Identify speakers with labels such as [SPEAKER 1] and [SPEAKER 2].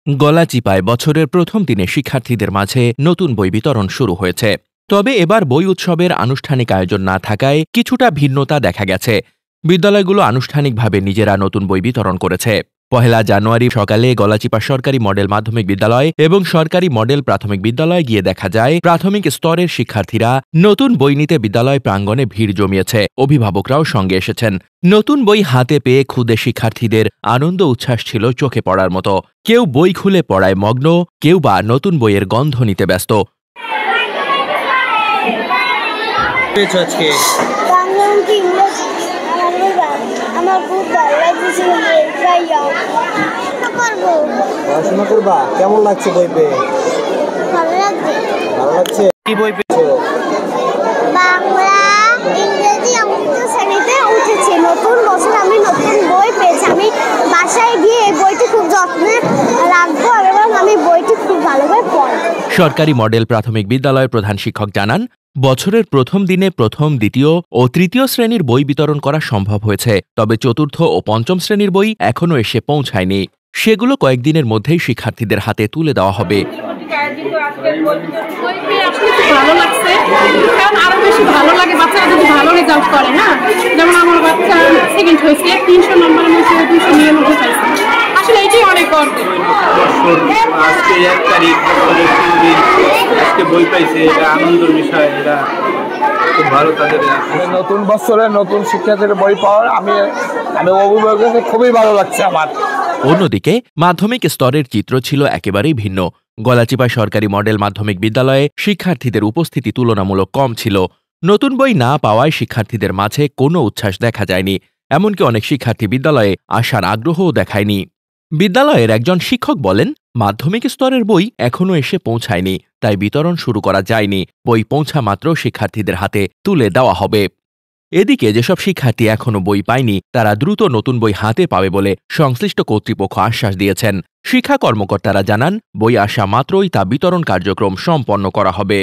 [SPEAKER 1] গলাচিপায় বছরের প্রথম দিনে শিক্ষার্থীদের মাঝে নতুন বই বিতরণ শুরু হয়েছে। তবে এবার বই উৎসবের আনুষ্ঠানিক আয়োজন না থাকায় কিছুটা ভিন্নতা দেখা গেছে। বিদ্যালয়গুলো আনুষ্ঠানিকভাবে নিজেরা নতুন বই বিতরণ করেছে। পহেলা জানুয়ারি সকালে গলাচিপা সরকারি মডেল মাধ্যমিক বিদ্যালয় এবং সরকারি মডেল প্রাথমিক বিদ্যালয়ে গিয়ে দেখা যায় প্রাথমিক স্তরের শিক্ষার্থীরা নতুন বই নিতে বিদ্যালয় প্রাঙ্গণে ভিড় জমিয়েছে। অভিভাবকরাও সঙ্গে এসেছেন। নতুন বই হাতে পেয়ে ক্ষুদে শিক্ষার্থীদের আনন্দ উচ্ছ্বাস ছিল চোখে পড়ার মতো। কেউ বই খুলে পড়ায় মগ্ন, কেউ বা নতুন বইয়ের গন্ধ নিতে ব্যস্ত।
[SPEAKER 2] আমার খুব ভালো লাগছে।
[SPEAKER 3] পড়াশোনা করবা? কেমন লাগছে বই পেয়ে?
[SPEAKER 2] ভালো লাগছে।
[SPEAKER 3] ভালো লাগছে।
[SPEAKER 1] কি বই পেয়েছো?
[SPEAKER 2] বাংলা, ইংরেজি, অঙ্ক শ্রেণীতে উঠেছি। নতুন বছর আমি নতুন বই পেয়েছি। আমি বাসায় গিয়ে এই বইটি খুব যত্নে রাখবো এবং আমি বইটি খুব ভালোভাবে পড়ব।
[SPEAKER 1] সরকারি মডেল প্রাথমিক বিদ্যালয়ের প্রধান শিক্ষক জানান, বছরের প্রথম দিনে প্রথম, দ্বিতীয় ও তৃতীয় শ্রেণীর বই বিতরণ করা সম্ভব হয়েছে। তবে চতুর্থ ও পঞ্চম শ্রেণীর বই এখনও এসে পৌঁছায়নি। সেগুলো কয়েকদিনের মধ্যেই শিক্ষার্থীদের হাতে তুলে দেওয়া হবে।
[SPEAKER 4] ভালো লাগছে, কারণ আরো বেশি ভালো লাগে বাচ্চারা যদি ভালো রেজাল্ট করে। না, যেমন আমার বাচ্চা সেকেন্ড হয়েছে, 300 নম্বরের মধ্যে 299 পাইছে। আসলে এটাই অনেক গর্ব।
[SPEAKER 5] আজকে 1 তারিখ, বছরের 3 দিন আজকে বই পাইছে, এটা আনন্দের বিষয়। এটা খুব ভালো। তাদের
[SPEAKER 3] নতুন বছরে নতুন শিক্ষার্থীদের বই পাওয়ার আমি অভিভাবকের খুবই ভালো লাগছে আমার।
[SPEAKER 1] অন্যদিকে মাধ্যমিক স্তরের চিত্র ছিল একেবারেই ভিন্ন। গলাচিপা সরকারি মডেল মাধ্যমিক বিদ্যালয়ে শিক্ষার্থীদের উপস্থিতি তুলনামূলক কম ছিল। নতুন বই না পাওয়ায় শিক্ষার্থীদের মাঝে কোনো উচ্ছ্বাস দেখা যায়নি। এমনকি অনেক শিক্ষার্থী বিদ্যালয়ে আসার আগ্রহও দেখায়নি। বিদ্যালয়ের একজন শিক্ষক বলেন, মাধ্যমিক স্তরের বই এখনও এসে পৌঁছায়নি, তাই বিতরণ শুরু করা যায়নি। বই পৌঁছা মাত্র শিক্ষার্থীদের হাতে তুলে দেওয়া হবে। এদিকে যেসব শিক্ষার্থী এখনও বই পায়নি তারা দ্রুত নতুন বই হাতে পাবে বলে সংশ্লিষ্ট কর্তৃপক্ষ আশ্বাস দিয়েছেন। শিক্ষা কর্মকর্তারা জানান, বই আসা মাত্রই তা বিতরণ কার্যক্রম সম্পন্ন করা হবে।